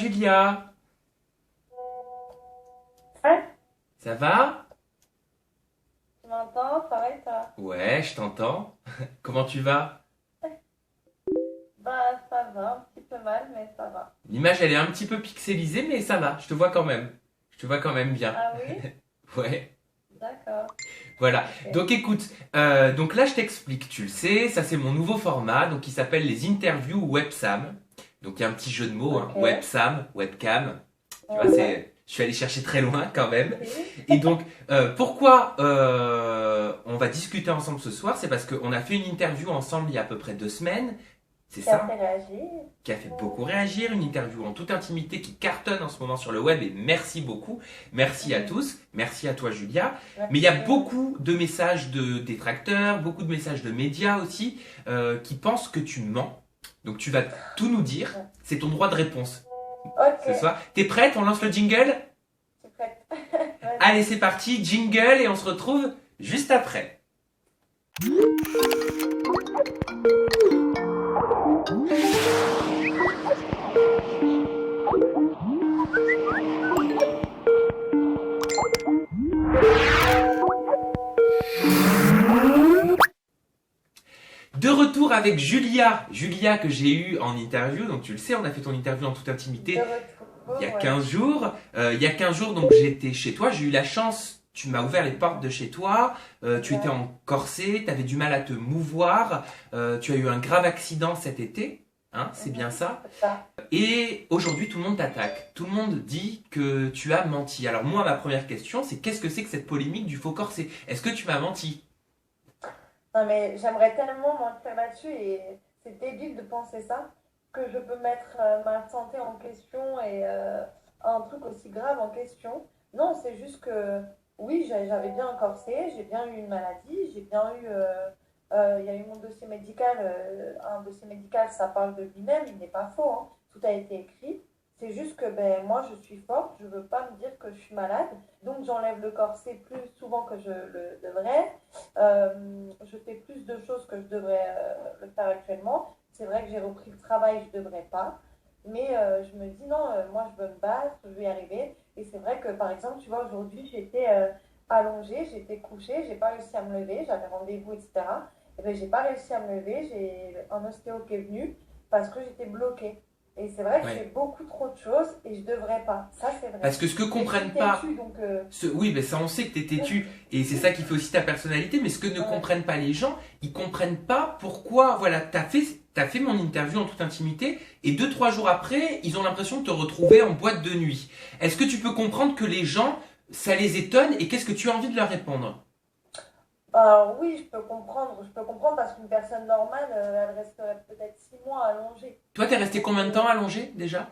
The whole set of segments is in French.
Julia. Ouais, Ça va? tu m'entends? Ça va et toi? Ouais, je t'entends. Comment tu vas? Bah, ça va, un petit peu mal, mais ça va. L'image, elle est un petit peu pixelisée, mais ça va, je te vois quand même. Je te vois quand même bien. Ah oui? Ouais, D'accord. voilà. Ok. Donc écoute, donc là je t'explique, tu le sais, ça c'est mon nouveau format, donc qui s'appelle les interviews WebSam. Donc il y a un petit jeu de mots, hein, Ok. WebSam, webcam. Tu vois, Ouais. je suis allé chercher très loin quand même. Oui. Et donc, pourquoi on va discuter ensemble ce soir? C'est parce qu'on a fait une interview ensemble il y a à peu près 2 semaines. C'est Qui a ça? fait réagir? Qui a fait beaucoup réagir, une interview en toute intimité qui cartonne en ce moment sur le web et merci beaucoup. Merci à Mhm. tous, merci à toi Julia. Mais il y a Merci. beaucoup de messages de détracteurs, beaucoup de messages de médias aussi qui pensent que tu mens. Donc tu vas tout nous dire, Ouais. c'est ton droit de réponse Ok, ce soir. T'es prête? On lance le jingle? je suis prête. Allez, Vas-y. c'est parti, jingle et on se retrouve juste après. De retour avec Julia, Julia que j'ai eue en interview, donc tu le sais, on a fait ton interview en toute De intimité il y a retour, ouais. 15 jours. Il y a 15 jours, donc j'étais chez toi, j'ai eu la chance, tu m'as ouvert les portes de chez toi, tu étais Exact. en corset, tu avais du mal à te mouvoir, tu as eu un grave accident cet été, hein, c'est bien Mhm. ça. C'est ça. Et aujourd'hui, tout le monde t'attaque, tout le monde dit que tu as menti. Alors moi, ma première question, c'est qu'est-ce que c'est que cette polémique du faux corset? Est-ce que tu m'as menti? Non, mais j'aimerais tellement mentir là-dessus et c'est débile de penser ça, que je peux mettre ma santé en question et un truc aussi grave en question. Non, c'est juste que oui, j'avais bien un corset, j'ai bien eu une maladie, j'ai bien eu. Il y a eu mon dossier médical. Un dossier médical, ça parle de lui-même, il n'est pas faux, hein. Tout a été écrit. C'est juste que ben, moi, je suis forte, je ne veux pas me dire que je suis malade. Donc, j'enlève le corset plus souvent que je le devrais. Je fais plus de choses que je devrais le faire actuellement. C'est vrai que j'ai repris le travail, je ne devrais pas. Mais je me dis non, moi je veux me battre, je vais y arriver. Et c'est vrai que par exemple, tu vois, aujourd'hui j'étais allongée, j'étais couchée, j'ai pas réussi à me lever, j'avais rendez-vous, etc. Et ben j'ai pas réussi à me lever, j'ai un ostéo qui est venu parce que j'étais bloquée. Et c'est vrai que je fais Ouais. beaucoup trop de choses et je devrais pas. Ça c'est vrai. Parce que ce que Mais je suis comprennent pas, têtue, donc oui, mais ça on sait que t'es têtu et c'est ça qui fait aussi ta personnalité, mais ce que ne ouais. comprennent pas les gens, ils comprennent pas pourquoi, voilà, t'as fait mon interview en toute intimité et 2, 3 jours après, ils ont l'impression de te retrouver en boîte de nuit. Est-ce que tu peux comprendre que les gens, ça les étonne et qu'est-ce que tu as envie de leur répondre? Alors oui, je peux comprendre parce qu'une personne normale, elle resterait peut-être 6 mois allongée. Toi, t'es resté Donc combien de temps allongé déjà?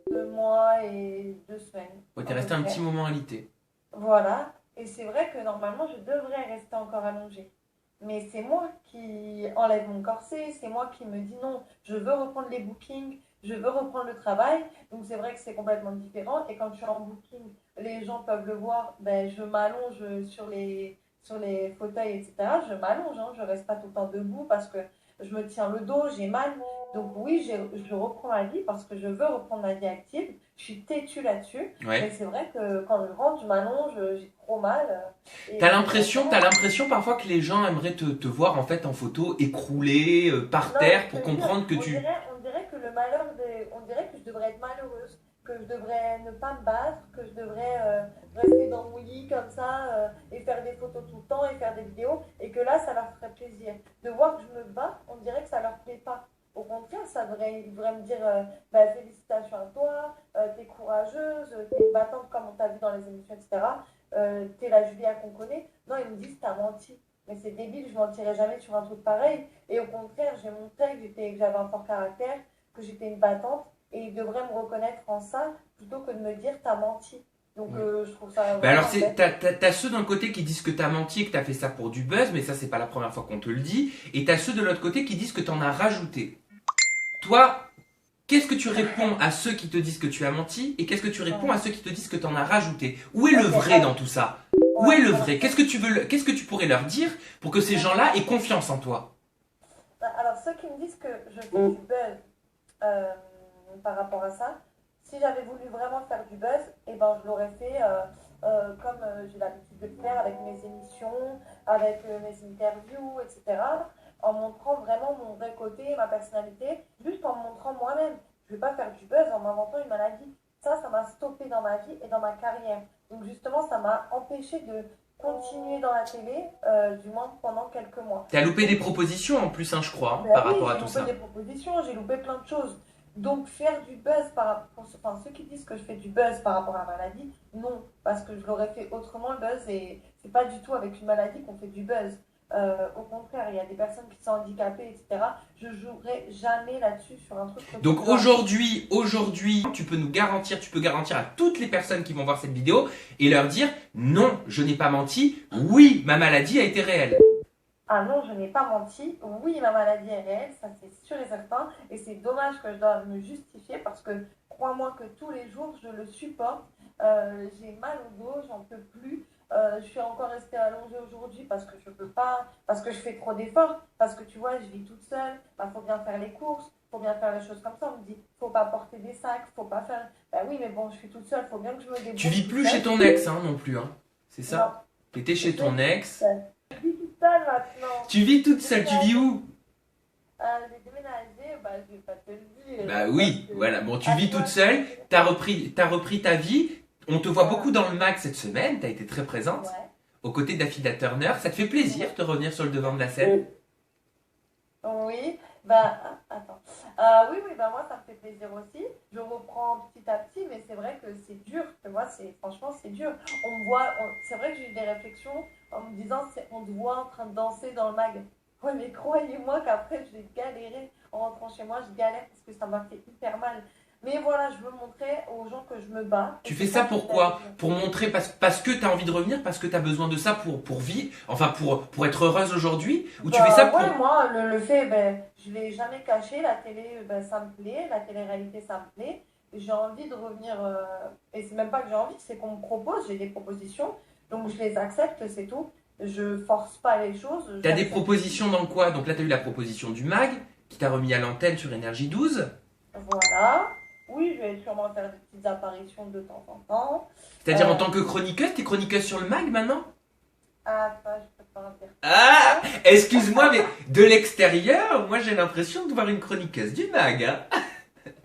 2 mois et 2 semaines Ouais, t'es à peu resté un petit près. moment alité. Voilà. Et c'est vrai que normalement, je devrais rester encore allongée. Mais c'est moi qui enlève mon corset, c'est moi qui me dis non, je veux reprendre les bookings, je veux reprendre le travail. Donc c'est vrai que c'est complètement différent. Et quand je suis en booking, les gens peuvent le voir, ben, je m'allonge sur les fauteuils, etc. Je m'allonge, hein, je reste pas tout le temps debout parce que je me tiens le dos, j'ai mal. Donc oui, je reprends ma vie parce que je veux reprendre ma vie active. Je suis têtue là-dessus. Mais Ouais. c'est vrai que quand je rentre, je m'allonge, j'ai trop mal. Et T'as vraiment, l'impression parfois que les gens aimeraient te voir en fait en photo écroulé par non, mais terre je pour te jure, comprendre que tu. on dirait que le malheur des, on dirait que je devrais être malheureuse, que je devrais ne pas me battre, que je devrais rester dans mon lit comme ça et faire des photos tout le temps et faire des vidéos et que là, ça leur ferait plaisir. De voir que je me bats, on dirait que ça leur plaît pas. Au contraire, ils devraient me dire bah, félicitations à toi, t'es courageuse, t'es une battante comme on t'a vu dans les émissions, etc. T'es la Julia qu'on connaît. Non, ils me disent t'as menti. Mais c'est débile, je mentirais jamais sur un truc pareil. Et au contraire, j'ai montré que j'avais un fort caractère, que j'étais une battante, et ils devraient me reconnaître en ça plutôt que de me dire t'as menti. Donc Ouais. je trouve ça Bah alors vraiment bête. t'as ceux d'un côté qui disent que t'as menti et que t'as fait ça pour du buzz, mais ça c'est pas la première fois qu'on te le dit, et t'as ceux de l'autre côté qui disent que t'en as rajouté. Toi, qu'est-ce que tu réponds à ceux qui te disent que tu as menti et qu'est-ce que tu réponds Ouais. à ceux qui te disent que t'en as rajouté? Où est le Ok, vrai dans tout ça? Où ouais. est le Alors, vrai? Qu'est-ce que tu pourrais leur dire pour que ces gens-là aient confiance en toi? alors, ceux qui me disent que je fais du buzz euh, par rapport à ça, si j'avais voulu vraiment faire du buzz, et ben, je l'aurais fait comme j'ai l'habitude de le faire avec mes émissions, avec mes interviews, etc. En montrant vraiment mon vrai côté, ma personnalité, juste en me montrant moi-même. Je ne vais pas faire du buzz en m'inventant une maladie. Ça m'a stoppé dans ma vie et dans ma carrière. Donc justement, ça m'a empêché de continuer dans la télé, du moins pendant quelques mois. T'as loupé des Donc, propositions en plus, hein, je crois, hein, ben par oui, rapport à j'ai tout loupé ça. des propositions, j'ai loupé plein de choses. Donc faire du buzz par rapport, enfin ceux qui disent que je fais du buzz par rapport à la maladie, non, parce que je l'aurais fait autrement le buzz et c'est pas du tout avec une maladie qu'on fait du buzz. Au contraire, il y a des personnes qui sont handicapées, etc. Je jouerai jamais là-dessus sur un truc Donc gratuit. aujourd'hui, tu peux garantir à toutes les personnes qui vont voir cette vidéo et leur dire non, je n'ai pas menti, oui, ma maladie a été réelle. Ah non, je n'ai pas menti. Oui, ma maladie est réelle, ça c'est sûr et certain. Et c'est dommage que je doive me justifier parce que crois-moi que tous les jours, je le supporte. J'ai mal au dos, j'en peux plus. Je suis encore restée allongée aujourd'hui parce que je peux pas, parce que je fais trop d'efforts, parce que tu vois, je vis toute seule. Bah, faut bien faire les courses, faut bien faire les choses comme ça. On me dit, faut pas porter des sacs, faut pas faire. Bah oui, mais bon, je suis toute seule, faut bien que je me Tu débrouille vis toute plus chez seule. ton ex, hein, non plus, hein. C'est Non, ça? T'étais je chez ton vis toute ex. seule. Je vis toute seule maintenant. Tu vis toute J'ai seule, tu vis déménagé. où? J'ai déménagé, bah, je vais pas te le dire, Bah parce oui, que voilà. Bon, tu à vis toi toute de seule, me dire. t'as repris ta vie. On te voit beaucoup Voilà. dans le mag cette semaine, t'as été très présente, Ouais. aux côtés d'Affida Turner. Ça te fait plaisir Ouais. de revenir sur le devant de la scène? Oui, bah, attends. Oui, oui, bah, moi, ça me fait plaisir aussi. Je reprends petit à petit, mais c'est vrai que c'est dur, tu vois, franchement, c'est dur. On me voit, c'est vrai que j'ai eu des réflexions en me disant, on te voit en train de danser dans le mag. Ouais, mais croyez-moi qu'après, je vais galérer en rentrant chez moi, je galère parce que ça m'a fait hyper mal. Mais voilà, je veux montrer aux gens que je me bats, et Tu fais c'est ça ça qui me fait pourquoi? plaisir. Pour montrer, parce que t'as envie de revenir, parce que t'as besoin de ça pour vivre, enfin pour être heureuse aujourd'hui? Ou tu fais ça Bah ouais, pour... moi, le fait, ben, je l'ai jamais caché, la télé, ben, ça me plaît, la télé-réalité, ça me plaît. J'ai envie de revenir, et c'est même pas que j'ai envie, c'est qu'on me propose, j'ai des propositions, donc je les accepte, c'est tout. Je force pas les choses, T'as des j'accepte propositions tout. dans quoi? Donc là, t'as eu la proposition du mag, qui t'a remis à l'antenne sur Énergie 12. Voilà. Oui, je vais sûrement faire des petites apparitions de temps en temps. C'est-à-dire en Euh, tant que chroniqueuse, t'es chroniqueuse sur le mag maintenant? ah, ça, je peux pas en dire Ah! plus. Excuse-moi, mais de l'extérieur, moi j'ai l'impression de voir une chroniqueuse du mag, hein.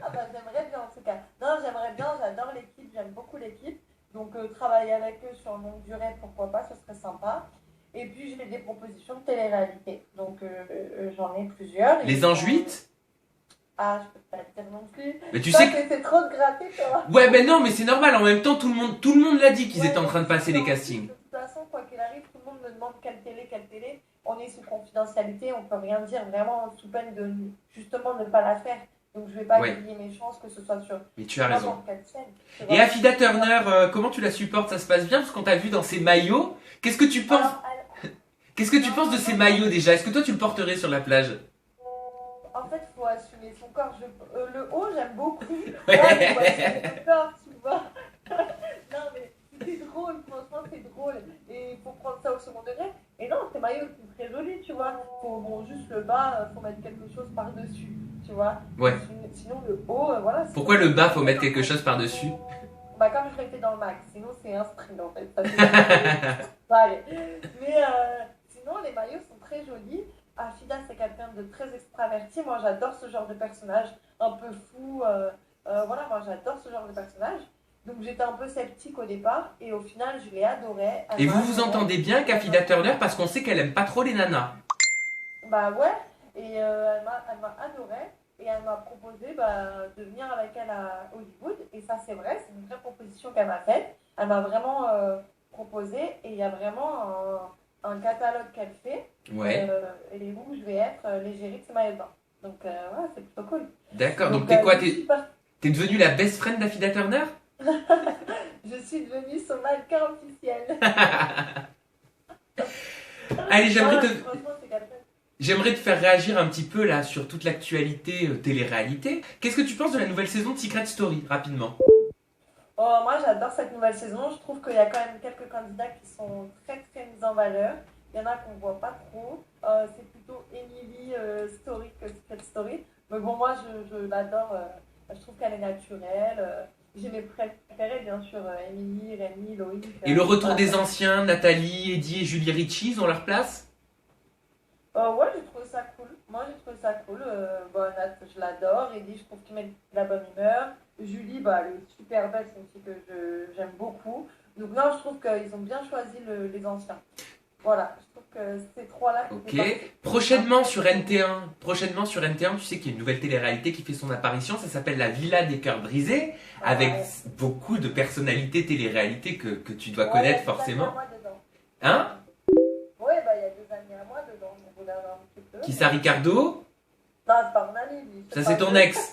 Ah bah, j'aimerais bien en tout cas. Non, j'aimerais bien, j'adore l'équipe, j'aime beaucoup l'équipe. Donc travailler avec eux sur longue durée, pourquoi pas, ce serait sympa. Et puis j'ai des propositions de télé-réalité. Donc j'en ai plusieurs. Et Les anges 8? ah, je peux pas le dire non plus. Mais tu Ça, sais que... c'est trop de gratter, toi. Ouais, ben non, mais c'est normal, en même temps, tout le monde l'a dit qu'ils Ouais, étaient en mais train de tu passer sais, les en plus, castings. de toute façon, quoi qu'il arrive, tout le monde me demande quelle télé, quelle télé. On est sous confidentialité, on peut rien dire, vraiment sous peine de justement ne pas la faire. Donc je vais pas Ouais, griller mes chances, que ce soit sur mais tu as raison. n'importe quelle chaîne. Tu Et vois. Affida Turner, comment tu la supportes? Ça se passe bien? Parce qu'on t'a vu dans ses maillots. Alors, Qu'est-ce que tu penses de non, ces non, maillots déjà? Est-ce que toi tu le porterais sur la plage? en fait, il faut assumer son corps. Le haut, j'aime beaucoup. Là, il faut Ouais. assumer son corps, tu vois. Non, mais c'est drôle, franchement, c'est drôle. Et il faut prendre ça au second degré. Et non, ces maillots sont très jolis, tu vois. Faut, bon, juste le bas, faut mettre quelque chose par-dessus, tu vois. Ouais. Sinon, le haut, voilà. Pourquoi le bas faut mettre quelque chose par-dessus? Bah, comme je l'ai fait dans le max. Sinon, c'est un string, en fait. Ça, c'est Bah, allez. Mais sinon, les maillots sont très jolis. Afida, c'est quelqu'un de très extraverti. Moi, j'adore ce genre de personnage, un peu fou. Voilà, moi, j'adore ce genre de personnage. Donc, j'étais un peu sceptique au départ. Et au final, je l'ai adorée. Elle Et m'a vous vous adorée. entendez bien qu'Affida Turner parce qu'on sait qu'elle aime pas trop les nanas. Bah, ouais. Et elle m'a adorée. Et elle m'a proposé bah, de venir avec elle à Hollywood. Et ça, c'est vrai. C'est une vraie proposition qu'elle m'a faite. Elle m'a vraiment proposé. Et il y a vraiment un catalogue qu'elle fait. Ouais. Et où je vais être l'égérie de ce maillot de bain. Donc, ouais, c'est plutôt cool. D'accord. Donc Donc, t'es quoi? je suis pas... T'es devenue la best friend d'Affida Turner? je suis devenue son mannequin officiel. Allez, Non, franchement, c'est quelqu'un. j'aimerais te faire réagir un petit peu là sur toute l'actualité télé-réalité. Qu'est-ce que tu penses de la nouvelle saison de Secret Story, rapidement? Oh, moi, j'adore cette nouvelle saison. Je trouve qu'il y a quand même quelques candidats qui sont très, très mis en valeur. Il y en a qu'on ne voit pas trop. C'est plutôt Emily Story que Secret Story. Mais bon, moi, je l'adore. Je trouve qu'elle est naturelle. J'ai mes préférés, bien sûr, Émilie, Rémi, Loïc. Et le retour voilà. des anciens, Nathalie, Eddie et Julie Ritchie, ils ont leur place? Ouais, j'ai trouvé ça cool. Moi, j'ai trouvé ça cool. Bon, Nat, je l'adore. Eddie, je trouve qu'il met de la bonne humeur. Julie, bah, elle est super belle, c'est une fille que j'aime beaucoup. Donc, non, je trouve qu'ils ont bien choisi les anciens. Voilà, je trouve que ces trois-là, Ok. c'était parfait. Prochainement sur NT1, tu sais qu'il y a une nouvelle télé-réalité qui fait son apparition. Ça s'appelle La Villa des Cœurs Brisés, avec Ouais. beaucoup de personnalités télé-réalité que tu dois Ouais, il y a connaître des amis à forcément. moi dedans. Hein? Ouais, bah, il y a des amis à moi dedans. Donc, on regarde un petit peu. Qui ça, Ricardo? Non, c'est pas mon ami, lui. Ça, c'est ton ex.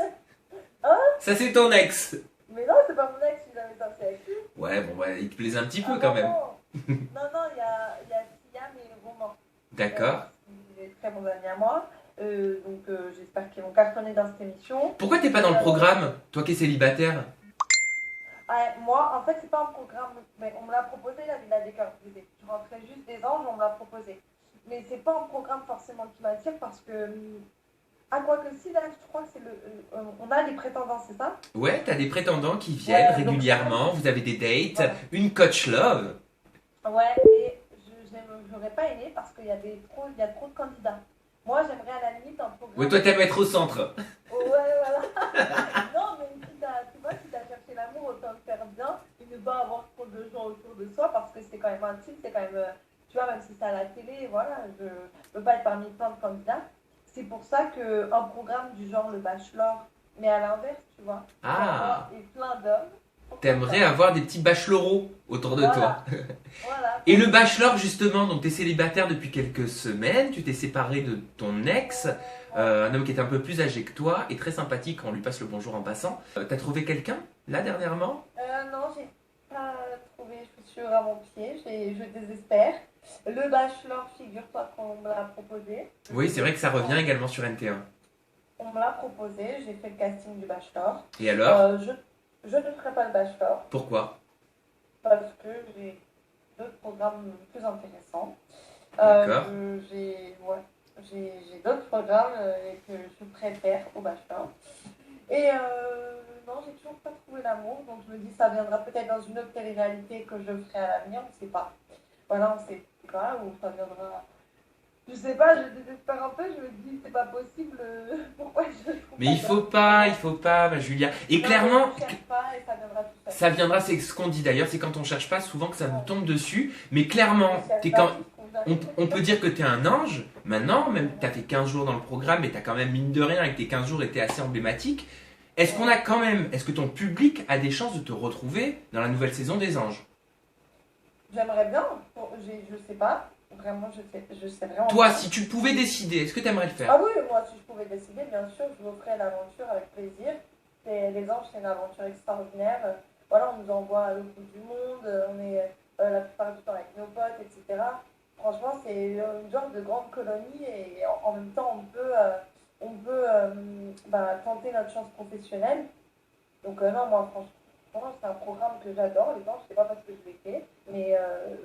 Hein? Ça, c'est ton ex. Mais non, c'est pas mon ex, je suis jamais sortie avec lui. Ouais, bon, bah, il te plaisait un petit peu Ah, quand non, même. non, il y a Siam et Roman. D'accord. Des très bons amis à moi. J'espère qu'ils vont cartonner dans cette émission. Pourquoi t'es pas dans le programme, toi qui es célibataire? Moi, en fait, c'est pas un programme. Mais on me l'a proposé, la Villa des Cœurs Brisés. Je rentrais juste des anges, on me l'a proposé. Mais c'est pas un programme forcément qui m'attire parce que. Ah, quoi que si, là, je crois que c'est on a des prétendants, c'est ça? Ouais, t'as des prétendants qui viennent Ouais, donc, régulièrement, vous avez des dates, voilà. une coach love. Ouais, mais j'aurais pas aimé parce qu'il y a il y a trop de candidats. Moi, j'aimerais à la limite un programme. Ouais, toi t'aimes être au centre. Ouais, voilà. Non, mais tu vois, si t'as cherché l'amour, autant le faire bien et ne pas avoir trop de gens autour de soi parce que c'est quand même intime, c'est quand même. Tu vois, même si c'est à la télé, voilà, je peux pas être parmi plein de candidats. C'est pour ça qu'un programme du genre Le Bachelor, mais à l'inverse, tu vois, Ah, et plein d'hommes. t'aimerais avoir des petits bacheloraux autour de toi. Voilà, voilà. Et le bachelor, justement, donc t'es célibataire depuis quelques semaines, tu t'es séparé de ton ex, un homme qui était un peu plus âgé que toi et très sympathique, on lui passe le bonjour en passant. T'as trouvé quelqu'un, là, dernièrement? Non, j'ai pas trouvé chaussures à mon pied, je désespère. Le Bachelor, figure-toi qu'on me l'a proposé. Oui, c'est vrai que ça revient également sur NT1. On me l'a proposé, j'ai fait le casting du Bachelor. Et alors? Je ne ferai pas le Bachelor Pourquoi? parce que j'ai d'autres programmes plus intéressants. D'accord. J'ai d'autres programmes et que je préfère au Bachelor. Et non, j'ai toujours pas trouvé l'amour, donc je me dis ça viendra peut-être dans une autre télé-réalité que je ferai à l'avenir, on ne sait pas. Voilà, on sait pas, ou ça viendra. Je sais pas, je désespère un peu, je me dis c'est pas possible, pourquoi je trouve Mais il faut pas, ma Julia. Et Non, clairement, je cherche pas et ça viendra tout seul. ça viendra, c'est ce qu'on dit d'ailleurs, c'est quand on cherche pas souvent que ça nous tombe dessus. Mais clairement, Je cherche t'es pas, quand... je trouve jamais. on peut dire que t'es un ange. Maintenant, même t'as fait 15 jours dans le programme, mais t'as quand même mine de rien, avec tes 15 jours été assez emblématique. Est-ce que ton public a des chances de te retrouver dans la nouvelle saison des anges? J'aimerais bien, je sais pas, vraiment, je sais vraiment Toi, pas. si tu pouvais décider, est-ce que t'aimerais le faire? Ah oui, moi, si je pouvais décider, bien sûr, je vous ferais l'aventure avec plaisir. Les anges, c'est une aventure extraordinaire. Voilà, on nous envoie à l'autre bout du monde, on est la plupart du temps avec nos potes, etc. Franchement, c'est une genre de grande colonie et en même temps, on peut tenter notre chance professionnelle. Donc, non, moi, franchement, c'est un programme que j'adore. Les anges, je sais pas parce que je l'ai fait, mais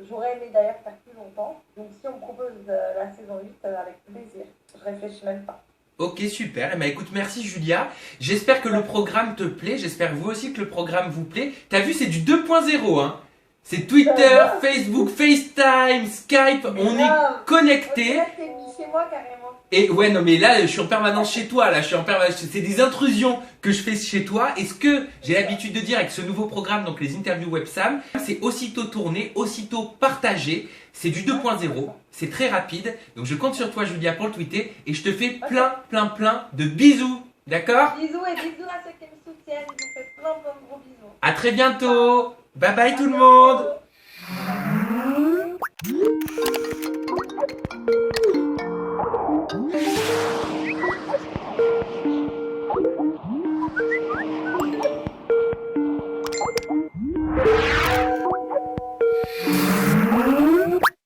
j'aurais aimé d'ailleurs faire plus longtemps. Donc, si on me propose la saison 8, avec plaisir. Je réfléchis même pas. Ok, super. Eh ben, écoute, merci Julia. J'espère que le programme te plaît. J'espère vous aussi que le programme vous plaît. T'as vu, c'est du 2.0, hein. C'est Twitter, Facebook, FaceTime, Skype. On est On connectés. dirait que t'es venu chez moi carrément. Et ouais, non, mais là, je suis en permanence chez toi. Là, je suis en permanence. C'est des intrusions que je fais chez toi. Et ce que j'ai l'habitude de dire avec ce nouveau programme, donc les interviews WebSam, c'est aussitôt tourné, aussitôt partagé. C'est du 2.0. C'est très rapide. Donc, je compte sur toi, Julia, pour le tweeter. Et je te fais plein de bisous. D'accord? Bisous et bisous à ceux qui me soutiennent. Je vous fais plein de gros bisous. À très bientôt. Bye bye tout le À monde. bientôt.